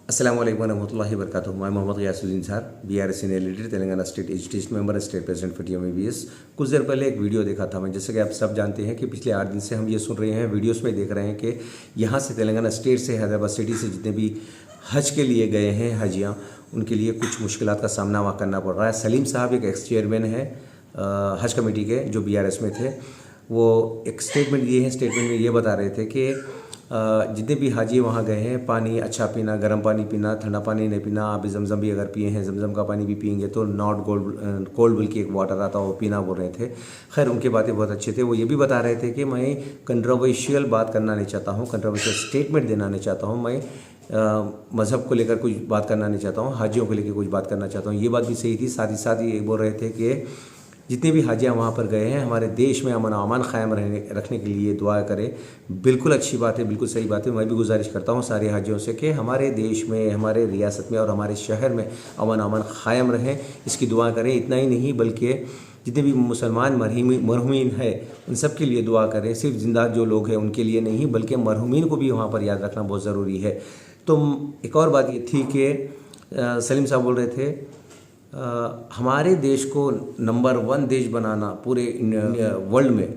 अस्सलाम वालेकुम रहमतुल्लाहि व बरकातुहू। मैं मोहम्मद गियासुद्दीन सर, BRS इन एलिटेड, Telangana state education member, state president for TMABS। कुछ देर पहले एक वीडियो देखा था मैं। जैसे कि आप सब जानते हैं कि पिछले 8 दिन से हम ये सुन रहे हैं, वीडियोस में देख रहे हैं कि यहाँ से तेलंगाना स्टेट से, हैदराबाद सिटी से जितने भी हज के लिए गए हैं हाजियाँ, उनके लिए कुछ मुश्किलात का सामना वहाँ करना पड़ रहा है। सलीम साहब एक एक्स चेयरमैन है हज कमेटी के, जो BRS में थे। वो एक स्टेटमेंट दिए हैं। स्टेटमेंट में ये बता रहे थे कि जितने भी हाजी वहाँ गए हैं, पानी अच्छा पीना, गर्म पानी पीना, ठंडा पानी नहीं पीना। आप जमजम भी अगर पिए हैं, जमजम का पानी भी पिएंगे तो नॉट कोल्ड बल्कि एक वाटर आता है, वो पीना बोल रहे थे। खैर, उनकी बातें बहुत अच्छी थे। वो ये भी बता रहे थे कि मैं कंट्रोवर्शियल बात करना नहीं चाहता हूँ, कंट्रोवर्शियल स्टेटमेंट देना नहीं चाहता हूँ। मैं मज़हब को लेकर कुछ बात करना नहीं चाहता हूँ, हाजियों को लेकर कुछ बात करना चाहता हूँ। ये बात भी सही थी। साथ ही साथ ये बोल रहे थे कि जितने भी हाजियाँ वहाँ पर गए हैं, हमारे देश में अमन अमान क़ायम रखने के लिए दुआ करें। बिल्कुल अच्छी बात है, बिल्कुल सही बात है। मैं भी गुजारिश करता हूँ सारे हाजियों से कि हमारे देश में, हमारे रियासत में और हमारे शहर में अमन अमान क़ायम रहें, इसकी दुआ करें। इतना ही नहीं बल्कि जितने भी मुसलमान मरहूमीन हैं उन सब के लिए दुआ करें। सिर्फ जिंदा जो लोग हैं उनके लिए नहीं, बल्कि मरहूमीन को भी वहाँ पर याद रखना बहुत ज़रूरी है। तो एक और बात ये थी कि सलीम साहब बोल रहे थे हमारे देश को नंबर 1 देश बनाना पूरे वर्ल्ड में,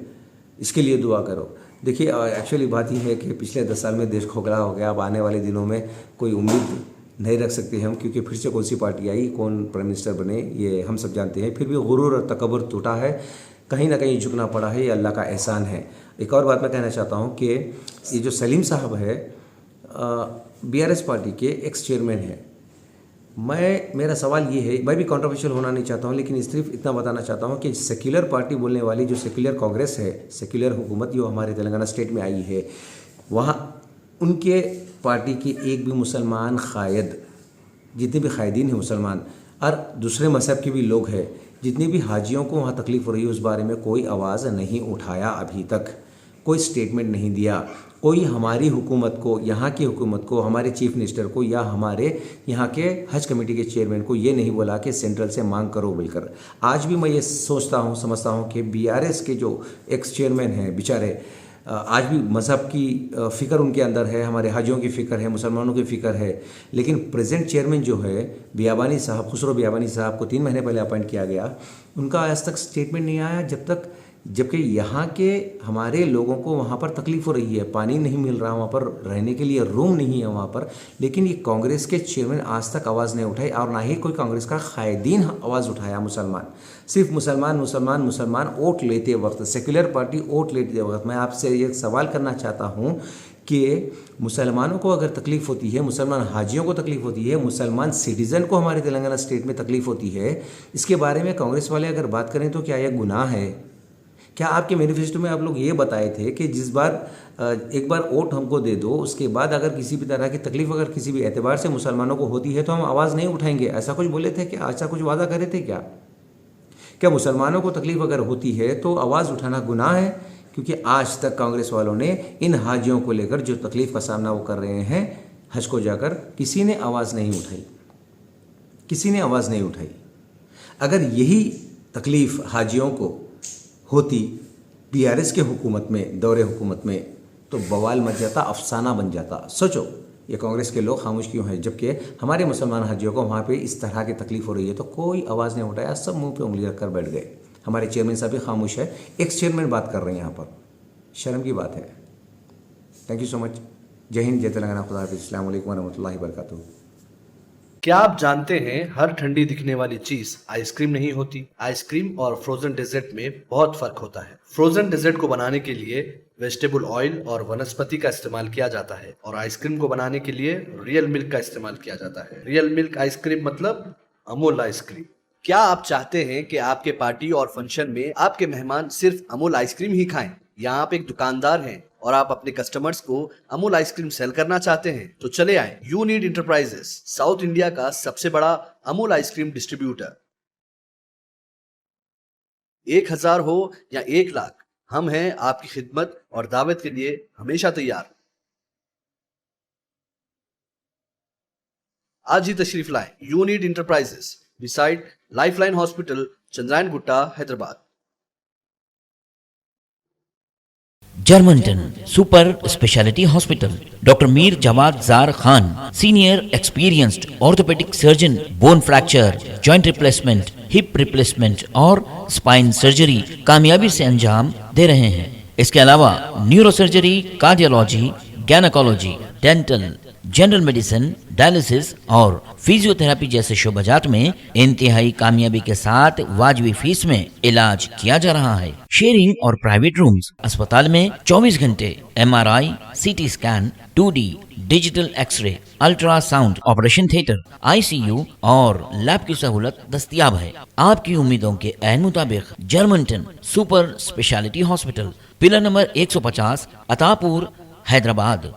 इसके लिए दुआ करो। देखिए, एक्चुअली बात यह है कि पिछले 10 साल में देश खोखला हो गया। अब आने वाले दिनों में कोई उम्मीद नहीं रख सकते हम, क्योंकि फिर से कौन सी पार्टी आई, कौन प्राइम मिनिस्टर बने, ये हम सब जानते हैं। फिर भी गुरूर और तकब्बुर टूटा है, कहीं ना कहीं झुकना पड़ा है। ये अल्लाह का एहसान है। एक और बात मैं कहना चाहता हूँ कि ये जो सलीम साहब है BRS पार्टी के एक्स चेयरमैन है। मेरा सवाल ये है, मैं भी कंट्रोवर्शियल होना नहीं चाहता हूँ, लेकिन सिर्फ इतना बताना चाहता हूँ कि सेक्युलर पार्टी बोलने वाली जो सेक्युलर कांग्रेस है, सेक्युलर हुकूमत जो हमारे तेलंगाना स्टेट में आई है, वहाँ उनके पार्टी के एक भी मुसलमान कायद, जितने भी कायदीन हैं मुसलमान और दूसरे मज़हब के भी लोग हैं, जितने भी हाजियों को वहाँ तकलीफ़ हो रही है, उस बारे में कोई आवाज़ नहीं उठाया अभी तक, कोई स्टेटमेंट नहीं दिया। कोई हमारी हुकूमत को, यहाँ की हुकूमत को, हमारे चीफ मिनिस्टर को या हमारे यहाँ के हज कमेटी के चेयरमैन को ये नहीं बोला कि सेंट्रल से मांग करो बोलकर। आज भी मैं ये सोचता हूँ, समझता हूँ कि BRS के जो एक्स चेयरमैन हैं बेचारे, आज भी मज़हब की फ़िक्र उनके अंदर है, हमारे हाजियों की फ़िक्र है, मुसलमानों की फ़िक्र है। लेकिन प्रेजेंट चेयरमैन जो है बियाबानी साहब, खुसरो बियाबानी साहब को 3 महीने पहले अपॉइंट किया गया, उनका आज तक स्टेटमेंट नहीं आया। जबकि यहाँ के हमारे लोगों को वहाँ पर तकलीफ़ हो रही है, पानी नहीं मिल रहा, वहाँ पर रहने के लिए रूम नहीं है वहाँ पर। लेकिन ये कांग्रेस के चेयरमैन आज तक आवाज़ नहीं उठाई, और ना ही कोई कांग्रेस का कायदीन आवाज़ उठाया। सिर्फ मुसलमान वोट लेते वक्त, सेक्युलर पार्टी वोट लेते वक्त, मैं आपसे ये सवाल करना चाहता हूँ कि मुसलमानों को अगर तकलीफ़ होती है, मुसलमान हाजियों को तकलीफ़ होती है, मुसलमान सिटीज़न को हमारे तेलंगाना स्टेट में तकलीफ़ होती है, इसके बारे में कांग्रेस वाले अगर बात करें तो क्या यह गुनाह है? क्या आपके मैनिफेस्टो में आप लोग ये बताए थे कि जिस बार एक बार वोट हमको दे दो, उसके बाद अगर किसी भी तरह की तकलीफ अगर किसी भी एतबार से मुसलमानों को होती है तो हम आवाज़ नहीं उठाएंगे? ऐसा कुछ बोले थे क्या? ऐसा कुछ वादा करे थे क्या? क्या मुसलमानों को तकलीफ अगर होती है तो आवाज़ उठाना गुनाह है? क्योंकि आज तक कांग्रेस वालों ने इन हाजियों को लेकर जो तकलीफ़ का सामना वो कर रहे हैं हज को जाकर, किसी ने आवाज़ नहीं उठाई, किसी ने आवाज़ नहीं उठाई। अगर यही तकलीफ़ हाजियों को होती BRS के हुकूमत में, दौरे हुकूमत में, तो बवाल मच जाता, अफसाना बन जाता। सोचो, ये कांग्रेस के लोग खामोश क्यों हैं, जबकि हमारे मुसलमान हाजियों को वहाँ पे इस तरह की तकलीफ हो रही है तो कोई आवाज़ नहीं उठाया, सब मुंह पे उंगली रखकर बैठ गए। हमारे चेयरमैन साहब भी खामोश है, एक्स चेयरमैन बात कर रहे हैं यहाँ पर, शर्म की बात है। Thank you so much. जय हिंद, जय तेलंगाना, खुदा हाफिज़, अस्सलाम वालेकुम रहमतुल्लाहि व बरकातुहू। क्या आप जानते हैं हर ठंडी दिखने वाली चीज आइसक्रीम नहीं होती? आइसक्रीम और फ्रोजन डेजर्ट में बहुत फर्क होता है। फ्रोजन डेजर्ट को बनाने के लिए वेजिटेबल ऑयल और वनस्पति का इस्तेमाल किया जाता है, और आइसक्रीम को बनाने के लिए रियल मिल्क का इस्तेमाल किया जाता है। रियल मिल्क आइसक्रीम मतलब अमूल आइसक्रीम। क्या आप चाहते हैं कि आपके पार्टी और फंक्शन में आपके मेहमान सिर्फ अमूल आइसक्रीम ही खाएं? या आप एक दुकानदार हैं और आप अपने कस्टमर्स को अमूल आइसक्रीम सेल करना चाहते हैं? तो चले आए यूनिट इंटरप्राइजेस, साउथ इंडिया का सबसे बड़ा अमूल आइसक्रीम डिस्ट्रीब्यूटर। 1000 हो या 1 लाख, हम हैं आपकी खिदमत और दावत के लिए हमेशा तैयार। आज ही तशरीफ लाएं unit enterprises, beside Lifeline hospital, Chandrayan Gutta, Hyderabad. Germanten super speciality hospital, doctor Mir Jawad Zar Khan, senior experienced orthopaedic surgeon, bone fracture, joint replacement, hip replacement और स्पाइन सर्जरी कामयाबी से अंजाम दे रहे हैं। इसके अलावा neurosurgery, cardiology, gynaecology, dental, general medicine, dialysis और फिजियोथेरेपी जैसे शोबाजात में इंतहाई कामयाबी के साथ वाजबी फीस में इलाज किया जा रहा है। शेयरिंग और प्राइवेट रूम्स, अस्पताल में 24 घंटे MRI, CT scan, 2D digital X-ray, ultrasound, operation theatre, ICU और लैब की सहूलत दस्तयाब है। आपकी उम्मीदों के ऐन मुताबिक Germanten super speciality hospital, pillar number 150, Attapur, Hyderabad.